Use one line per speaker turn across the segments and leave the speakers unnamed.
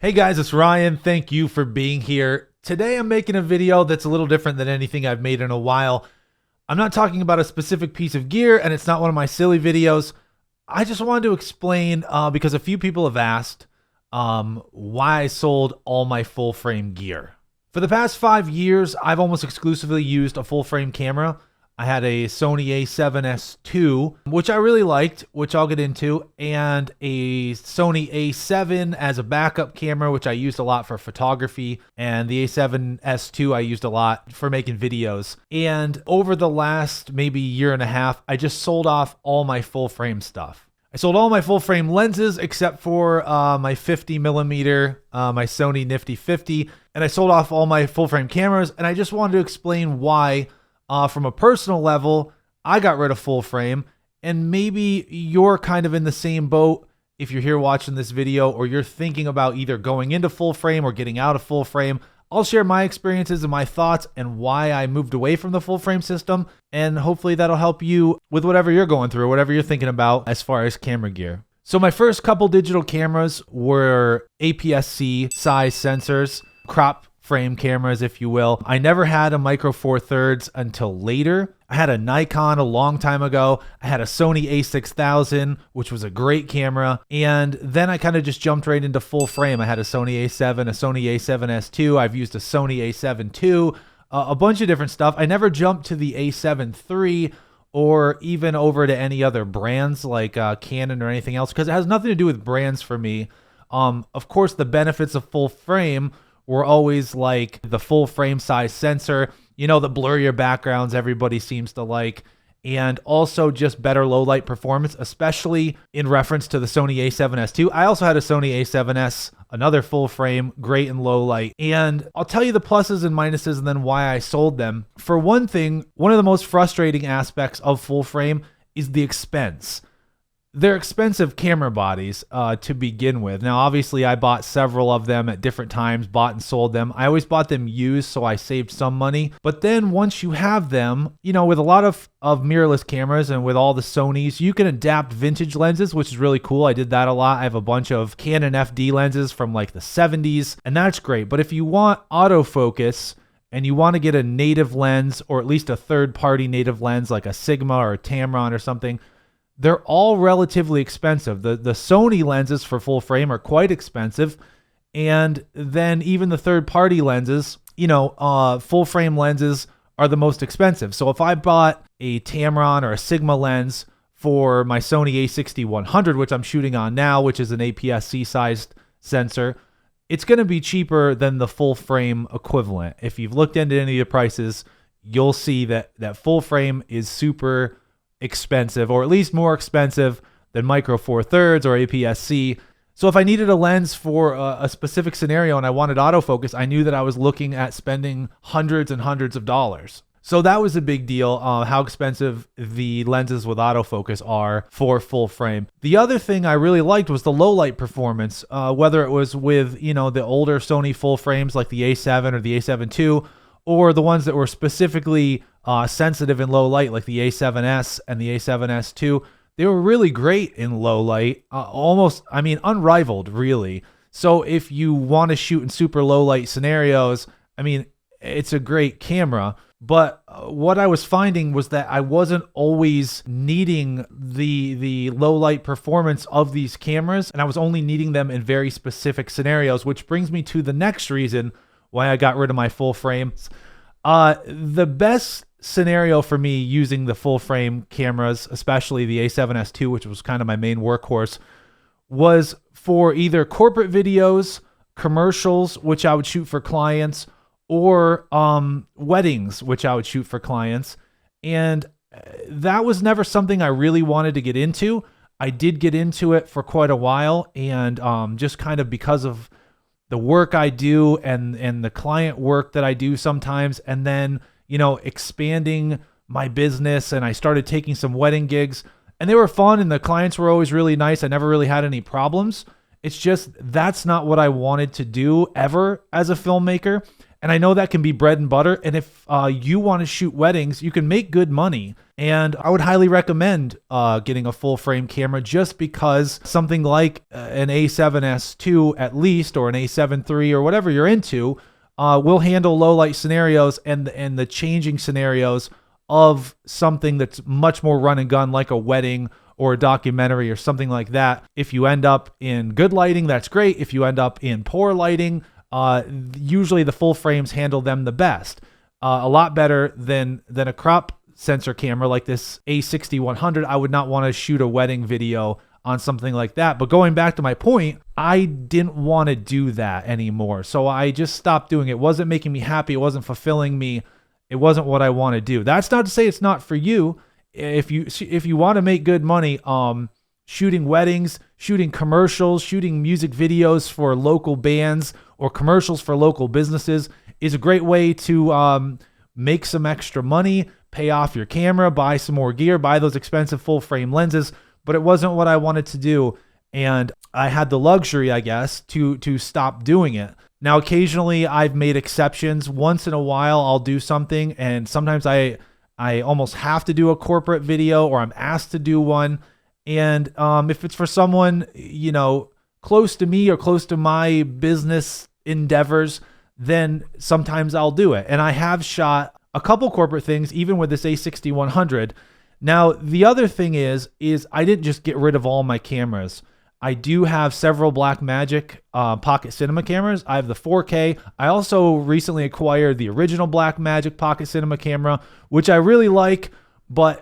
Hey guys, it's Ryan. Thank you for being here. Today I'm making a video that's a little different than anything I've made in a while. I'm not talking about a specific piece of gear, and it's not one of my silly videos. I just wanted to explain, because a few people have asked, why I sold all my full frame gear. For the past 5 years, I've almost exclusively used a full frame camera. I had a Sony a7S II, which I really liked, which I'll get into, and a Sony a7 as a backup camera, which I used a lot for photography, and the a7S II I used a lot for making videos. And over the last maybe year and a half, I just sold off all my full frame stuff. I sold all my full frame lenses except for my 50 millimeter, my Sony Nifty 50, and I sold off all my full frame cameras, and I just wanted to explain why. From a personal level, I got rid of full frame, and maybe you're kind of in the same boat if you're here watching this video, or you're thinking about either going into full frame or getting out of full frame. I'll share my experiences and my thoughts and why I moved away from the full frame system, and hopefully that'll help you with whatever you're going through, whatever you're thinking about as far as camera gear. So my first couple digital cameras were APS-C size sensors, crop frame cameras, if you will. I never had a Micro Four Thirds until later. I had a Nikon a long time ago. I had a Sony a6000, which was a great camera. And then I kind of just jumped right into full frame. I had a Sony a7, a Sony a7S II. I've used a Sony a7 II, a bunch of different stuff. I never jumped to the a7 III or even over to any other brands like Canon or anything else, because it has nothing to do with brands for me. Of course, the benefits of full frame were always like the full frame size sensor, the blurrier backgrounds everybody seems to like, and also just better low light performance, especially in reference to the Sony a7S II. I also had a Sony a7S, another full frame, great in low light. And I'll tell you the pluses and minuses and then why I sold them. For one thing, one of the most frustrating aspects of full frame is the expense. They're expensive camera bodies to begin with. Now, obviously, I bought several of them at different times, bought and sold them. I always bought them used, so I saved some money. But then once you have them, with a lot of mirrorless cameras and with all the Sonys, you can adapt vintage lenses, which is really cool. I did that a lot. I have a bunch of Canon FD lenses from like the 70s, and that's great. But if you want autofocus, and you want to get a native lens, or at least a third-party native lens like a Sigma or a Tamron or something, they're all relatively expensive. The Sony lenses for full frame are quite expensive. And then even the third-party lenses, full frame lenses are the most expensive. So if I bought a Tamron or a Sigma lens for my Sony a6100, which I'm shooting on now, which is an APS-C sized sensor, it's going to be cheaper than the full frame equivalent. If you've looked into any of the prices, you'll see that full frame is super expensive, or at least more expensive than Micro Four Thirds or APS-C. So if I needed a lens for a specific scenario and I wanted autofocus, I knew that I was looking at spending hundreds and hundreds of dollars. So that was a big deal, how expensive the lenses with autofocus are for full frame. The other thing I really liked was the low light performance, whether it was with, the older Sony full frames like the a7 or the a7 II, or the ones that were specifically sensitive in low light, like the a7S and the a7S II. They were really great in low light, unrivaled, really. So if you want to shoot in super low light scenarios, it's a great camera. But what I was finding was that I wasn't always needing the low light performance of these cameras, and I was only needing them in very specific scenarios, which brings me to the next reason why I got rid of my full frames. The best scenario for me using the full frame cameras, especially the a7S II, which was kind of my main workhorse, was for either corporate videos, commercials, which I would shoot for clients, or weddings, which I would shoot for clients. And that was never something I really wanted to get into. I did get into it for quite a while, and just kind of because of the work I do and the client work that I do sometimes, and then expanding my business, and I started taking some wedding gigs, and they were fun, and the clients were always really nice. I never really had any problems. It's just that's not what I wanted to do ever as a filmmaker, and I know that can be bread and butter. And if you want to shoot weddings, you can make good money. And I would highly recommend getting a full frame camera, just because something like an A7S II at least, or an A7 III, or whatever you're into, will handle low light scenarios and the changing scenarios of something that's much more run and gun, like a wedding or a documentary or something like that. If you end up in good lighting, that's great. If you end up in poor lighting, usually the full frames handle them the best. A lot better than a crop sensor camera like this A6100. I would not want to shoot a wedding video on something like that. But going back to my point, I didn't want to do that anymore. So I just stopped doing it. It wasn't making me happy. It wasn't fulfilling me. It wasn't what I want to do. That's not to say it's not for you. If you want to make good money, shooting weddings, shooting commercials, shooting music videos for local bands or commercials for local businesses is a great way to make some extra money, pay off your camera, buy some more gear, buy those expensive full frame lenses. But it wasn't what I wanted to do, and I had the luxury, I guess, to stop doing it. Now, occasionally I've made exceptions. Once in a while I'll do something, and sometimes I almost have to do a corporate video, or I'm asked to do one. And if it's for someone, close to me or close to my business endeavors, then sometimes I'll do it. And I have shot a couple corporate things, even with this A6100. Now, the other thing is I didn't just get rid of all my cameras. I do have several Blackmagic Pocket Cinema cameras. I have the 4K. I also recently acquired the original Blackmagic Pocket Cinema camera, which I really like, but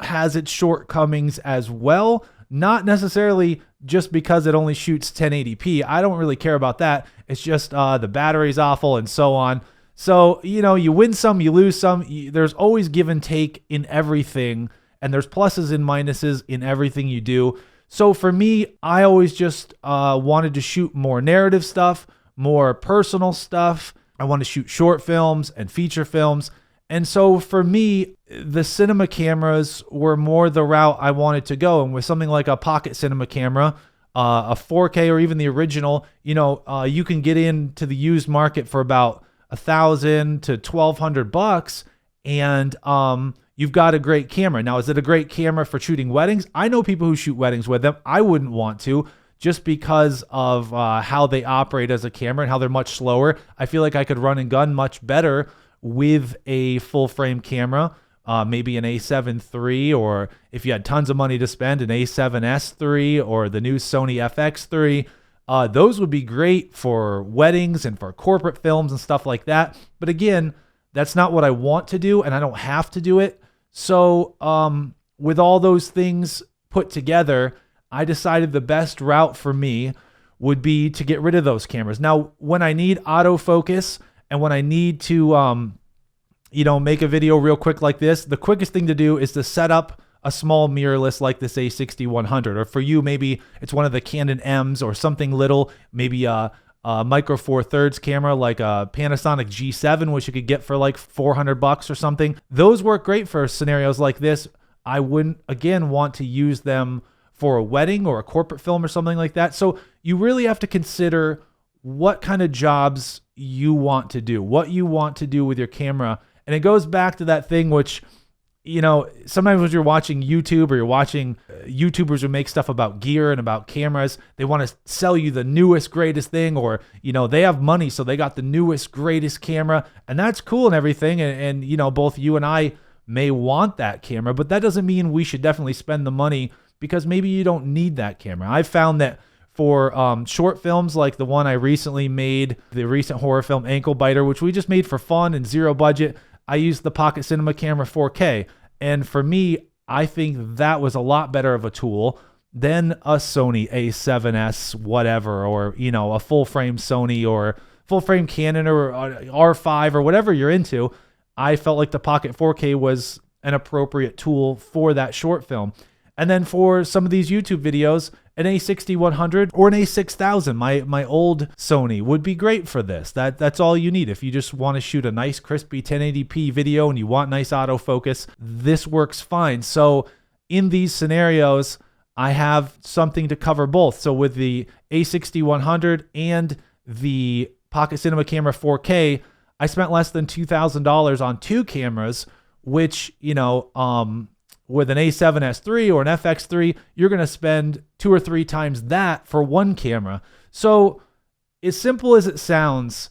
has its shortcomings as well. Not necessarily just because it only shoots 1080p. I don't really care about that. It's just the battery's awful and so on. So, you win some, you lose some. There's always give and take in everything, and there's pluses and minuses in everything you do. So for me, I always just wanted to shoot more narrative stuff, more personal stuff. I want to shoot short films and feature films. And so for me, the cinema cameras were more the route I wanted to go. And with something like a Pocket Cinema camera, a 4K, or even the original, you can get into the used market for about $1,000 to $1,200, and you've got a great camera. Now, is it a great camera for shooting weddings? I know people who shoot weddings with them. I wouldn't want to, just because of how they operate as a camera and how they're much slower. I feel like I could run and gun much better with a full frame camera, maybe an A7 III, or if you had tons of money to spend, an A7S III or the new Sony FX III. Those would be great for weddings and for corporate films and stuff like that. But again, that's not what I want to do, and I don't have to do it. So with all those things put together, I decided the best route for me would be to get rid of those cameras. Now, when I need autofocus and when I need to, make a video real quick like this, the quickest thing to do is to set up a small mirrorless like this A6100, or for you, maybe it's one of the Canon M's or something little, maybe a Micro Four Thirds camera like a Panasonic G7, which you could get for like $400 or something. Those work great for scenarios like this. I wouldn't, again, want to use them for a wedding or a corporate film or something like that. So you really have to consider what kind of jobs you want to do, what you want to do with your camera. And it goes back to that thing which, sometimes when you're watching YouTube or you're watching YouTubers who make stuff about gear and about cameras, they want to sell you the newest, greatest thing, or, they have money, so they got the newest, greatest camera, and that's cool and everything. And both you and I may want that camera, but that doesn't mean we should definitely spend the money, because maybe you don't need that camera. I've found that for short films like the one I recently made, the recent horror film Ankle Biter, which we just made for fun and zero budget, I used the Pocket Cinema camera 4K. And for me, I think that was a lot better of a tool than a Sony A7S whatever, or, a full frame Sony or full frame Canon or R5 or whatever you're into. I felt like the Pocket 4K was an appropriate tool for that short film. And then for some of these YouTube videos, an A6100 or an A6000, my old Sony, would be great for this. That's all you need. If you just want to shoot a nice crispy 1080p video and you want nice autofocus, this works fine. So in these scenarios, I have something to cover both. So with the A6100 and the Pocket Cinema camera 4K, I spent less than $2,000 on two cameras, which, with an A7S III or an FX3, you're going to spend 2 or 3 times that for one camera. So as simple as it sounds,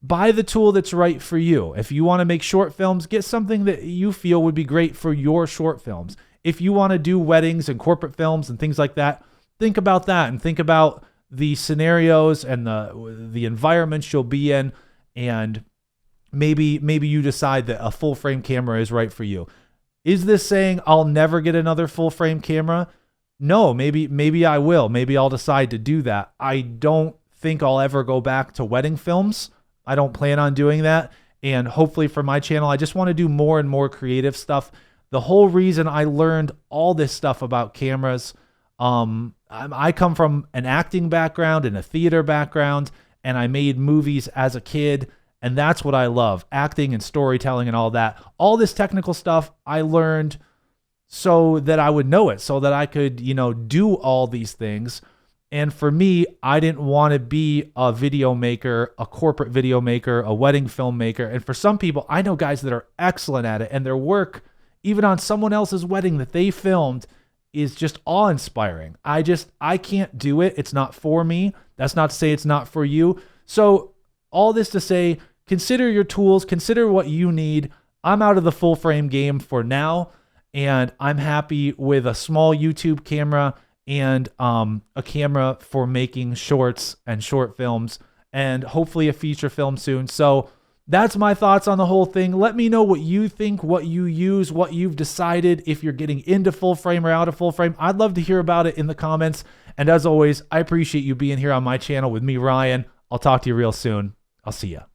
buy the tool that's right for you. If you want to make short films, get something that you feel would be great for your short films. If you want to do weddings and corporate films and things like that, think about that and think about the scenarios and the environments you'll be in, and maybe you decide that a full frame camera is right for you. Is this saying I'll never get another full frame camera? No, maybe I will. Maybe I'll decide to do that. I don't think I'll ever go back to wedding films. I don't plan on doing that. And hopefully for my channel, I just want to do more and more creative stuff. The whole reason I learned all this stuff about cameras, I come from an acting background and a theater background, and I made movies as a kid, and that's what I love, acting and storytelling and all that. All this technical stuff I learned so that I would know it, so that I could, do all these things. And for me, I didn't want to be a video maker, a corporate video maker, a wedding filmmaker. And for some people, I know guys that are excellent at it, and their work, even on someone else's wedding that they filmed, is just awe-inspiring. I can't do it. It's not for me. That's not to say it's not for you. So all this to say, consider your tools, consider what you need. I'm out of the full frame game for now, and I'm happy with a small YouTube camera and a camera for making shorts and short films, and hopefully a feature film soon. So that's my thoughts on the whole thing. Let me know what you think, what you use, what you've decided, if you're getting into full frame or out of full frame. I'd love to hear about it in the comments. And as always, I appreciate you being here on my channel with me, Ryan. I'll talk to you real soon. I'll see ya.